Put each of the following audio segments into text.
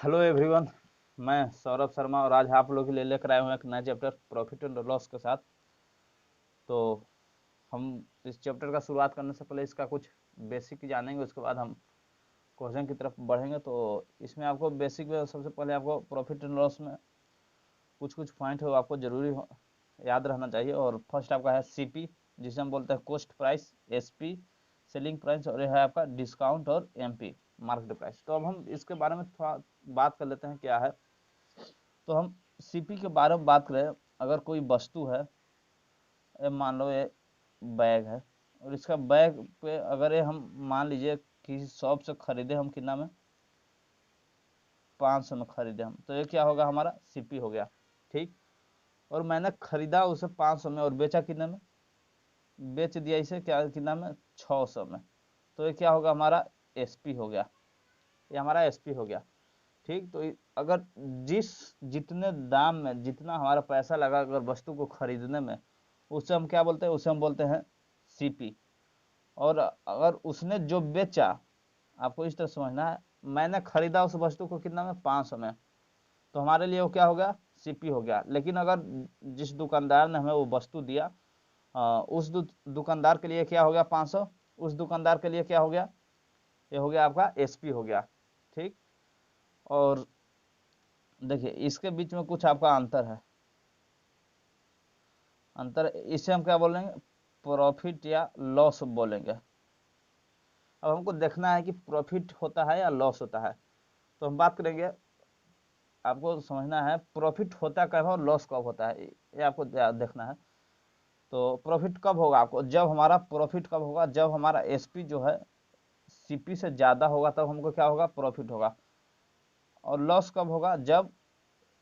Hello everyone, मैं सौरभ शर्मा और आज आप लोग के लिए लेकर आए हूँ एक नया चैप्टर प्रॉफिट एंड लॉस के साथ। तो हम इस चैप्टर का शुरुआत करने से पहले इसका कुछ बेसिक जानेंगे, उसके बाद हम क्वेश्चन की तरफ बढ़ेंगे। तो इसमें आपको बेसिक में सबसे पहले आपको प्रॉफिट एंड लॉस में कुछ कुछ पॉइंट है वो आपको जरूरी याद रहना चाहिए। और फर्स्ट आपका है सीपी, जिसे हम बोलते हैं cost price, SP selling price, और यह है आपका डिस्काउंट, और एमपी मार्केट प्राइस। तो अब हम इसके बारे में थोड़ा बात कर लेते हैं क्या है। तो हम सीपी के बारे में बात करें, अगर कोई वस्तु है, मान लो ये बैग है, और इसका बैग पे अगर ये हम मान लीजिए किसी शॉप से खरीदे हम कितना में, 500 में खरीदे हम, तो ये क्या होगा, हमारा सीपी हो गया। ठीक। और मैंने खरीदा उसे 500 में और बेचा कितने में, बेच दिया इसे क्या कितना में, 600 में, तो ये क्या होगा, हमारा एसपी हो गया। ये हमारा एसपी हो गया। ठीक। तो अगर जिस जितने दाम में जितना हमारा पैसा लगा अगर वस्तु को खरीदने में, उसे हम क्या बोलते हैं, उसे हम बोलते हैं सीपी। और अगर उसने जो बेचा, आपको इस तरह समझना है, मैंने खरीदा उस वस्तु को कितना में, 500 में, तो हमारे लिए वो क्या हो गया, सीपी हो गया। लेकिन अगर जिस दुकानदार ने हमें वो वस्तु दिया, उस दुकानदार के लिए क्या हो गया, 500, उस दुकानदार के लिए क्या हो गया, ये हो गया आपका एसपी हो गया। ठीक। और देखिए इसके बीच में कुछ आपका अंतर है। अंतर इसे हम क्या बोलेंगे, प्रॉफिट या लॉस बोलेंगे। अब हमको देखना है कि प्रॉफिट होता है या लॉस होता है। तो हम बात करेंगे, आपको समझना है प्रॉफिट होता कब है और लॉस कब होता है, ये आपको देखना है। तो प्रॉफिट कब होगा, आपको जब हमारा प्रॉफिट कब होगा, जब हमारा एसपी जो है सीपी से ज्यादा होगा, तब हमको क्या होगा, प्रॉफिट होगा। और लॉस कब होगा, जब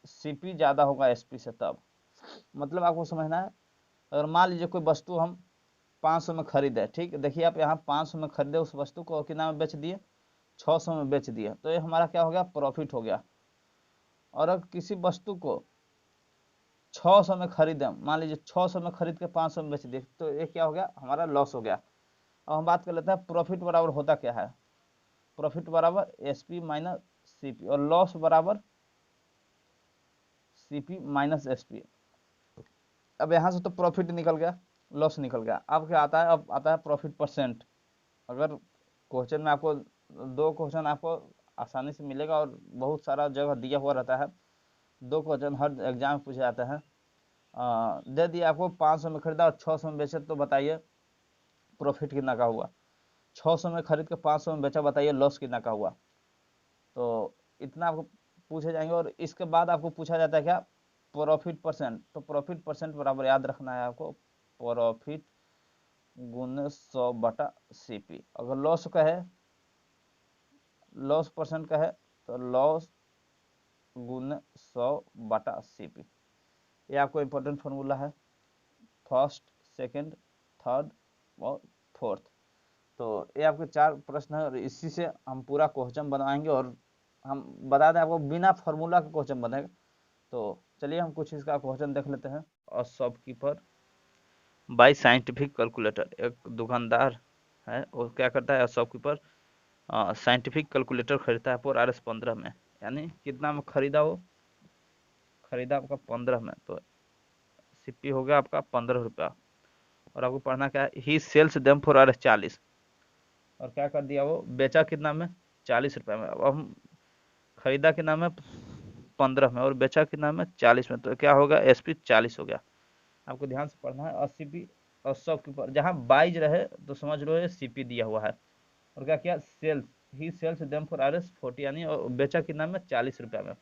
सीपी ज्यादा होगा एसपी से, तब। मतलब आपको समझना है, अगर मान लीजिए कोई वस्तु हम 500 में खरीदे, ठीक, देखिए आप यहाँ 500 में खरीदे उस वस्तु को, कितना में बेच दिए, 600 में बेच दिए, तो ये हमारा क्या हो गया, प्रॉफिट हो गया। और अगर किसी वस्तु को 600 में खरीदे, मान लीजिए 600 में खरीद के 500 में बेच दिए, तो ये क्या हो गया, हमारा लॉस हो गया। अब हम बात कर लेते हैं प्रॉफिट बराबर होता क्या है। प्रॉफिट बराबर एसपी माइनस सीपी, और लॉस बराबर सीपी माइनस एसपी। अब यहाँ से तो प्रॉफिट निकल गया, लॉस निकल गया। अब क्या आता है, अब आता है प्रॉफिट परसेंट। अगर क्वेश्चन में आपको दो क्वेश्चन आपको आसानी से मिलेगा, और बहुत सारा जगह दिया हुआ रहता है, दो क्वेश्चन हर एग्जाम में पूछे जाते हैं। दे दिया आपको 500 में खरीदा और 600 में बेचे, तो बताइए प्रॉफिट कितना का हुआ। 600 में खरीद के 500 में बेचा, बताइए लॉस कितना का हुआ। तो इतना आपको पूछे जाएंगे। और इसके बाद आपको पूछा जाता है क्या, प्रॉफिट परसेंट। तो प्रॉफिट परसेंट बराबर याद रखना है आपको, प्रॉफिट गुने 100 बटा सीपी। अगर लॉस का है, लॉस परसेंट का है, तो लॉस गुने 100 बटा सीपी। ये आपको इंपॉर्टेंट फॉर्मूला है, फर्स्ट, सेकंड, थर्ड और फोर्थ। तो ये आपके चार प्रश्न है, और इसी से हम पूरा क्वेश्चन बनाएंगे। और हम बता दें आपको, बिना फॉर्मूला का क्वेश्चन बनेगा। तो चलिए हम कुछ इसका क्वेश्चन देख लेते हैं। और शॉपकीपर बाई साइंटिफिक कैलकुलेटर, एक दुकानदार है, वो क्या करता है, शॉपकीपर साइंटिफिक कैलकुलेटर खरीदता है पर RS 15 में, यानी कितना में खरीदा, वो खरीदा आपका 15 में, तो सीपी हो गया आपका 15 रुपया। और आपको पढ़ना क्या है, ही सेल्स देम फॉर RS 40, और क्या कर दिया, वो बेचा कितना में, 40 रुपये में। अब हम खरीदा कितना में, 15 में, और बेचा कितना में, 40 में, तो क्या होगा, एसपी 40 हो गया। आपको ध्यान से पढ़ना है। और सीपी और शॉपकीपर जहाँ बाइज रहे तो समझ लो ये सीपी दिया हुआ है। और क्या किया, sells, he sells them for RS 40, यानी और बेचा कितना में, 40 रुपया में।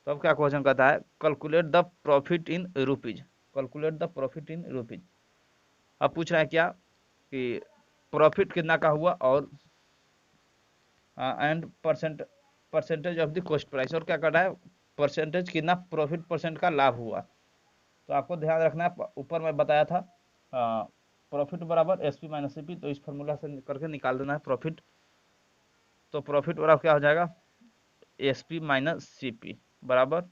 तो अब क्या क्वेश्चन कहता है, calculate the profit in rupees, calculate the profit in rupees. अब पूछ रहा है क्या, कि प्रॉफिट कितना का हुआ, और and percentage of the cost price, और क्या कर रहा है, परसेंटेज कितना प्रॉफिट परसेंट का लाभ हुआ। तो आपको ध्यान रखना है, ऊपर मैं बताया था प्रॉफिट बराबर एसपी माइनस सीपी, तो इस फॉर्मूला से करके निकाल देना है प्रॉफिट। तो प्रॉफिट बराबर क्या हो जाएगा, एसपी माइनस सीपी बराबर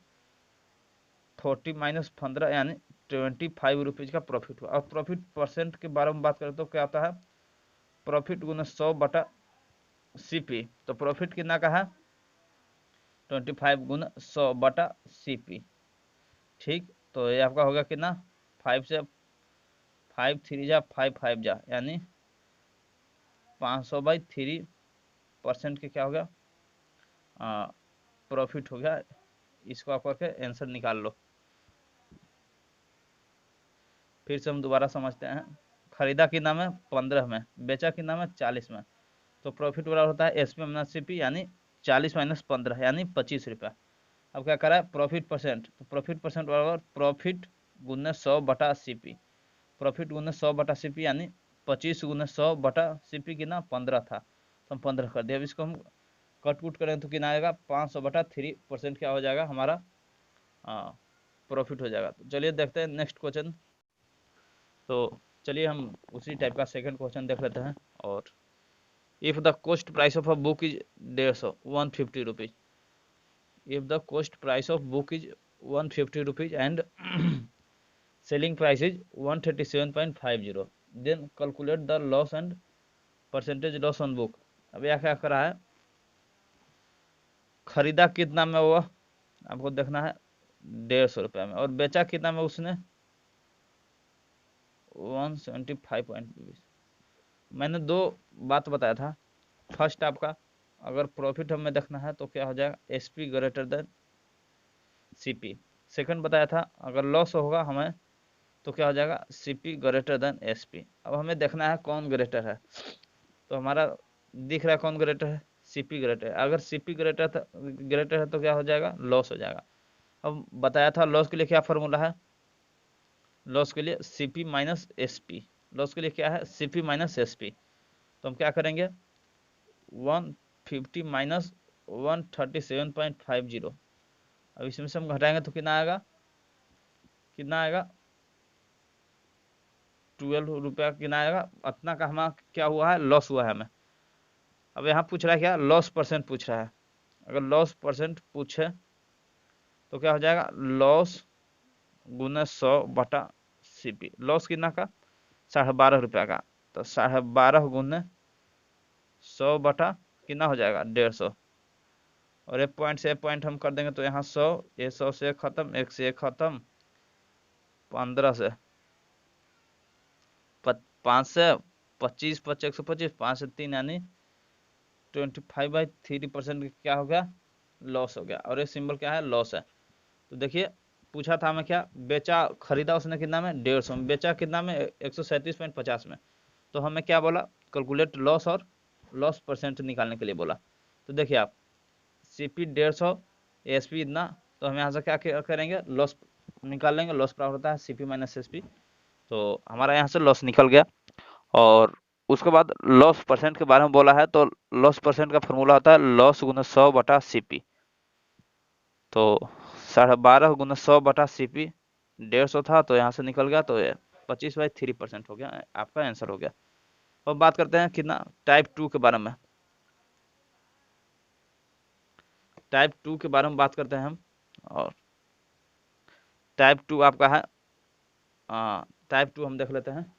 40 - 15, यानी 25 रुपीज का प्रॉफिट हुआ। और प्रॉफिट परसेंट के बारे में बात करें तो क्या आता है, प्रॉफिट गुना 100 बटा सीपी। तो प्रॉफिट कितना का है, 25 गुना 100 बटा CP। ठीक, तो ये आपका होगा कितना, 5 से 5 3 जा 5 5 जा, यानी 500/3% के क्या हो गया, प्रॉफिट हो गया। इसको आप करके आंसर निकाल लो। फिर से हम दोबारा समझते हैं। खरीदा कितना में 15 में, बेचा कितना में 40 में, तो प्रॉफिट बराबर होता है SP माइनस CP, यानी 40 माइनस 15 यानी 25 रुपया। अब क्या करा है, प्रॉफिट परसेंट, तो प्रॉफिट परसेंट बराबर प्रॉफिट गुने 100 बटा CP। प्रॉफिट गुने 100 बटा CP यानी 25 गुने 100 बटा CP कितना 15 था, तो हम 15 कर दिया। अब इसको हम कट कुट करें तो कितना आएगा, 500/3% क्या हो जाएगा हमारा, प्रॉफिट हो जाएगा। तो चलिए देखते हैं नेक्स्ट क्वेश्चन। तो चलिए हम उसी टाइप का सेकंड क्वेश्चन देख लेते हैं। और if the cost price of a book is 150 150 rupees, if the cost price of book is 150 rupees and selling price is 137.50, then calculate the loss and percentage loss on book। अब यह क्या करा है, खरीदा कितना में हुआ आपको देखना है 150 रुपया में, और बेचा कितना में उसने 175.20। मैंने दो बात बताया था। फर्स्ट आपका अगर प्रॉफिट हमें देखना है तो क्या हो जाएगा, SP greater than CP। Second बताया था अगर लॉस होगा हमें तो क्या हो जाएगा, CP ग्रेटर देन SP। अब हमें देखना है कौन ग्रेटर है, तो हमारा दिख रहा है कौन ग्रेटर है, CP ग्रेटर है। अगर CP ग्रेटर है तो क्या हो जाएगा, लॉस हो जाएगा। अब बताया था लॉस के लिए क्या फॉर्मूला है, लॉस के लिए CP माइनस SP। लॉस के लिए क्या है, CP माइनस SP। तो हम क्या करेंगे, 150 माइनस 137.50। अब इसमें से हम घटाएंगे तो कितना आएगा, कितना आएगा 12 रुपया, कितना आएगा, इतना का हमारा क्या हुआ है, लॉस हुआ है हमें। अब यहाँ पूछ रहा है क्या, लॉस परसेंट पूछ रहा है। अगर लॉस परसेंट पूछे तो क्या हो जाएगा, लॉस गुना 100 बटा CP। लॉस कितना का, 12.5 रुपया का, तो 12.5 गुने 100 बटा कितना हो जाएगा 150। और एक पॉइंट से एक पॉइंट हम कर देंगे तो यहाँ 100, ये 100 से खत्म, 1 से 1 खत्म, 15 से 5 से 25, 25 125, 5 से 3 यानी 25/3% क्या हो गया, लॉस हो गया। और ये सिंबल क्या है, लॉस है। तो देखिए पूछा था हमें क्या, बेचा खरीदा उसने कितना में 150 में, बेचा कितना में 137.50 में। तो हमें क्या बोला, कैलकुलेट लॉस और लॉस परसेंट निकालने के लिए बोला। तो देखिए आप CP 150, SP इतना, तो हम यहाँ से क्या करेंगे, लॉस निकाल लेंगे। लॉस प्राप्त होता है CP माइनस SP। तो हमारा यहाँ से लॉस निकल गया। और उसके बाद लॉस परसेंट के बारे में बोला है, तो लॉस परसेंट का फॉर्मूला होता है लॉस गुना 100 बटा CP। तो 12.5 गुना 100 बटा CP 150 था, तो यहाँ से निकल गया, तो ये 25/3% हो गया, आपका आंसर हो गया। अब बात करते हैं कितना टाइप 2 के बारे में। टाइप 2 के बारे में बात करते हैं हम। और टाइप 2 आपका है, टाइप 2 हम देख लेते हैं।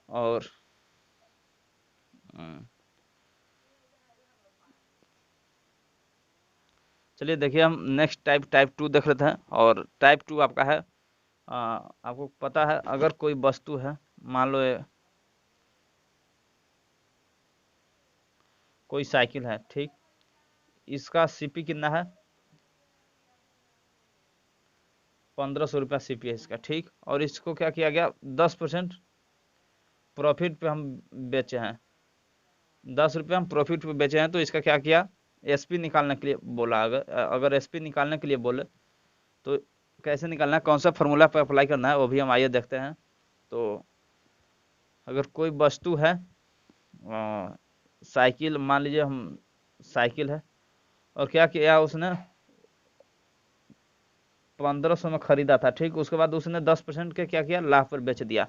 और चलिए देखिए हम नेक्स्ट टाइप 2 देख लेते हैं। और टाइप 2 आपका है, आपको पता है अगर कोई वस्तु है, मान लो ये कोई साइकिल है, ठीक, इसका CP कितना है, 1500 रुपया CP है इसका, ठीक। और इसको क्या किया गया, 10% प्रॉफिट पे हम बेचे हैं, 10 रुपये हम प्रॉफिट पे बेचे हैं। तो इसका क्या किया, SP निकालने के लिए बोला। अगर SP निकालने के लिए बोले तो कैसे निकालना है, कौन सा फॉर्मूला पे अप्लाई करना है, वो भी हम आइए देखते हैं। तो अगर कोई वस्तु है, साइकिल मान लीजिए, हम साइकिल है, और क्या किया उसने 1500 में खरीदा था, ठीक। उसके बाद उसने 10% के क्या किया, लाभ पर बेच दिया।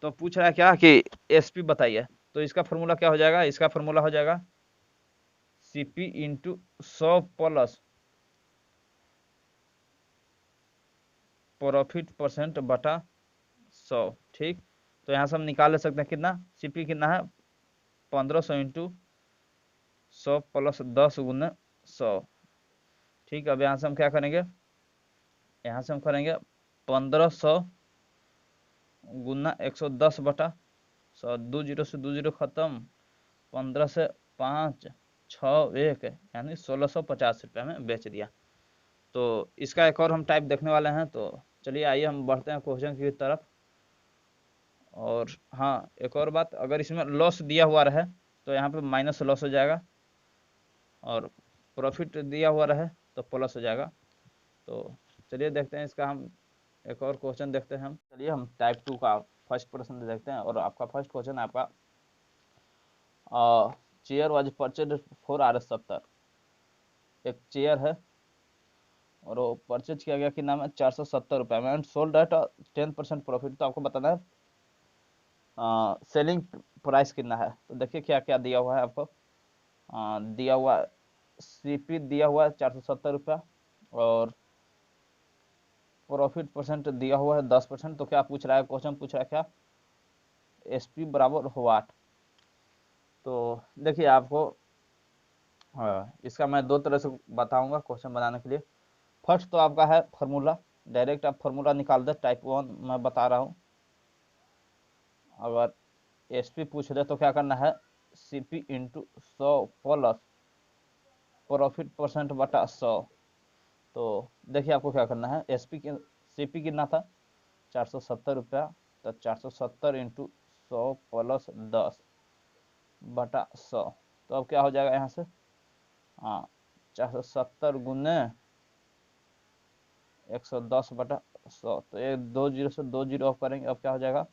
तो पूछ रहा है क्या कि SP बताइए। तो इसका फॉर्मूला क्या हो जाएगा, इसका फॉर्मूला हो जाएगा CP into 100 plus profit percent बटा 100, ठीक। तो यहाँ से हम निकाल ले सकते हैं कितना, CP कितना है 1500 इंटू 100 प्लस 10 गुना 100, ठीक है, अब यहाँ से हम क्या करेंगे, यहाँ से हम करेंगे 1500 गुना 110/100, 2 जीरो से 2 जीरो खत्म, 15 से 5 6 1 यानी 1650 रुपये में बेच दिया। तो इसका एक और हम टाइप देखने वाले हैं, तो चलिए आइए हम बढ़ते हैं क्वेश्चन की तरफ। और हाँ, एक और बात, अगर इसमें लॉस दिया हुआ रहे तो यहाँ पे माइनस लॉस हो जाएगा, और प्रॉफिट दिया हुआ रहे तो प्लस हो जाएगा। तो चलिए देखते हैं इसका, हम एक और क्वेश्चन देखते हैं हम। चलिए हम टाइप 2 का फर्स्ट प्रश्न देखते हैं, और आपका फर्स्ट क्वेश्चन है आपका, chair was purchase for Rs 70। एक चेयर है और वो परचेज किया गया, कि नाम है 470 रुपये में, एंड सोल्ड एट 10% प्रॉफिट। तो आपको बताना है सेलिंग प्राइस कितना है। तो देखिए क्या क्या दिया हुआ है आपको, दिया हुआ सीपी दिया हुआ है 470 रुपया, और प्रॉफिट परसेंट दिया हुआ है 10%। तो क्या पूछ रहा है, क्वेश्चन पूछ रहा है क्या, एसपी बराबर व्हाट। तो देखिए आपको इसका मैं दो तरह से बताऊंगा क्वेश्चन बनाने के लिए। फर्स्ट तो आपका है फार्मूला, डायरेक्ट आप फार्मूला निकाल दे, टाइप 1 मैं बता रहा हूँ। अगर एसपी पूछ दे तो क्या करना है, CP into 100 plus profit percent बटा 100। तो देखिए आपको क्या करना है, एसपी की सीपी कितना था 470 रुपया, तो 470 इंटू 100 प्लस 10 बटा 100। तो अब क्या हो जाएगा यहाँ से, हाँ 470 गुने 110/100। तो ये 2 जीरो से 2 जीरो ऑफ करेंगे, अब क्या हो जाएगा,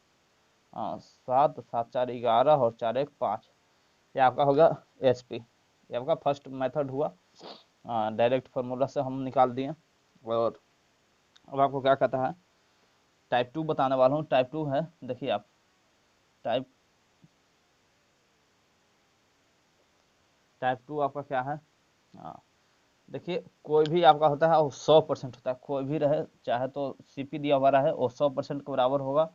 हाँ 7 7 4 11 और 4 1 5। ये आपका होगा एसपी। ये आपका फर्स्ट मेथड हुआ, डायरेक्ट फार्मूला से हम निकाल दिए। और अब आपको क्या कहता है, टाइप 2 बताने वाला हूँ। टाइप 2 है, देखिए आप टाइप टाइप 2 आपका क्या है, देखिए कोई भी आपका होता है वो 100% होता है, कोई भी रहे, चाहे तो सीपी दिया हुआ रहे वो 100% के बराबर होगा,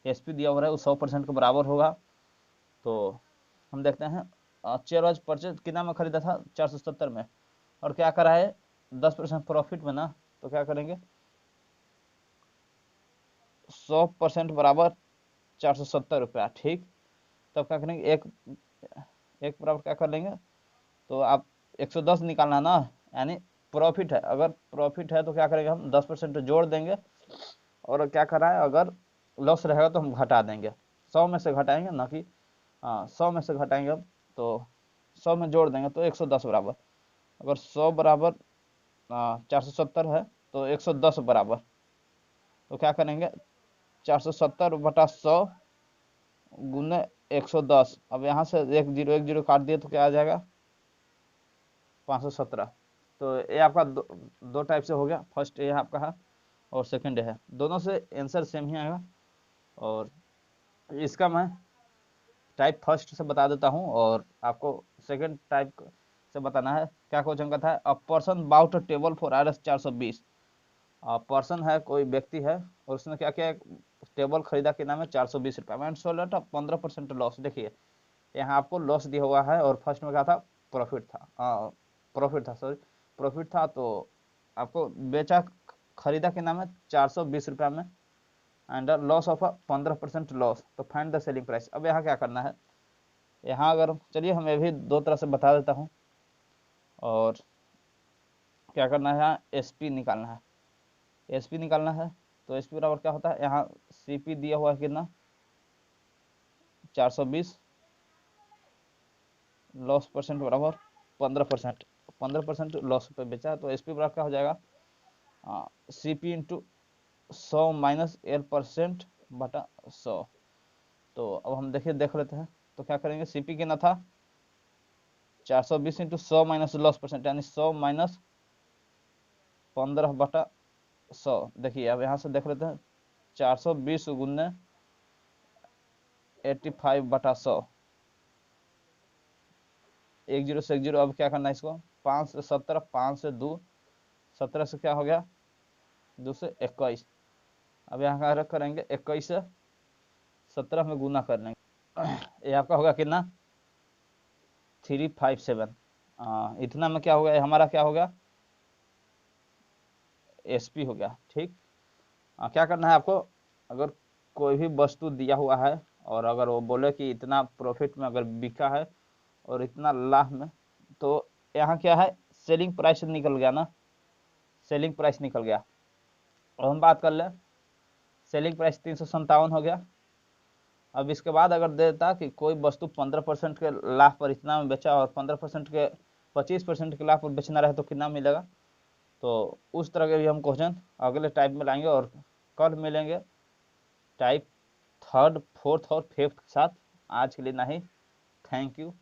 एसपी दिया हुआ रहे वो 100% के बराबर होगा। तो हम देखते हैं, चेयर वाज परचेज कितना में खरीदा था 470 में, और क्या करा है 10% प्रॉफिट में ना। तो क्या करेंगे, 100% बराबर 470 रुपया, ठीक। तब क्या करेंगे, एक एक बराबर क्या कर लेंगे, तो आप 110 निकालना ना, यानी प्रॉफिट है, अगर प्रॉफिट है तो क्या करेंगे हम 10% जोड़ देंगे, और क्या करा है अगर लॉस रहेगा तो हम घटा देंगे, 100 में से घटाएंगे ना कि, हाँ 100 में से घटाएंगे अब, तो 100 में जोड़ देंगे तो 110 बराबर, अगर 100 बराबर 470 है तो 110 बराबर। तो क्या करेंगे, 470/100 गुने 110। अब यहाँ से एक जीरो काट दिए तो क्या आ जाएगा, 517। तो ये आपका दो टाइप से हो गया, फर्स्ट ये आपका है और सेकंड है, दोनों से आंसर सेम ही आएगा। और इसका मैं टाइप फर्स्ट से बता देता हूँ, और आपको सेकंड टाइप से बताना है। क्या क्वेश्चन का था, a person bought a table for RS 420। Person है, कोई व्यक्ति है, और उसने क्या किया, टेबल खरीदा, के नाम है 420 रुपये में, एंड सोल्ड एट 15% लॉस। देखिए यहाँ आपको लॉस दिया हुआ है, और फर्स्ट में क्या था, प्रॉफिट था, प्रॉफिट था, सॉरी प्रॉफिट था। तो आपको बेचा, खरीदा के नाम है 420 रुपया में, एंड लॉस ऑफ 15% लॉस। तो फाइंड द सेलिंग प्राइस। अब यहाँ क्या करना है, यहाँ अगर चलिए हम ये भी दो तरह से बता देता हूँ। और क्या करना है, यहाँ एसपी निकालना है, एसपी निकालना है। तो एसपी बराबर क्या होता है, यहाँ सीपी दिया हुआ है कितना 420, लॉस परसेंट बराबर 15%, 15% लॉस पे बेचा है। तो एसपी बराबर क्या हो जाएगा, सीपी इंटू 100 माइनस L% बटा 100। तो अब हम देखिए देख लेते हैं, तो क्या करेंगे, सीपी कितना था 420 इंटू 100 माइनस लॉस परसेंट, यानी 100 माइनस 15/100। देखिए अब यहाँ से देख लेते हैं, 420 गुने 85/100, एक जीरो से एक जीरो। अब क्या करना है इसको, 5 से 17, 5 से 2 17 से क्या हो गया 2 से 21। अब यहाँ का रख करेंगे 21 से 17 में गुना कर लेंगे, ये आपका होगा कितना 357। इतना में क्या होगा, हमारा क्या होगा एसपी हो गया। ठीक, क्या करना है आपको, अगर कोई भी वस्तु दिया हुआ है और अगर वो बोले कि इतना प्रॉफिट में अगर बिका है और इतना लाभ में, तो यहाँ क्या है, सेलिंग प्राइस निकल गया ना, सेलिंग प्राइस निकल गया। और हम बात कर ले, सेलिंग प्राइस 357 हो गया। अब इसके बाद अगर देता कि कोई वस्तु 15% के लाभ पर इतना में बेचा और 15% के 25% के लाभ पर बेचना रहे तो कितना मिलेगा। तो उस तरह के भी हम क्वेश्चन अगले टाइप में लाएंगे और कल मिलेंगे टाइप थर्ड, फोर्थ और फिफ्थ के साथ। आज के लिए नहीं, थैंक यू।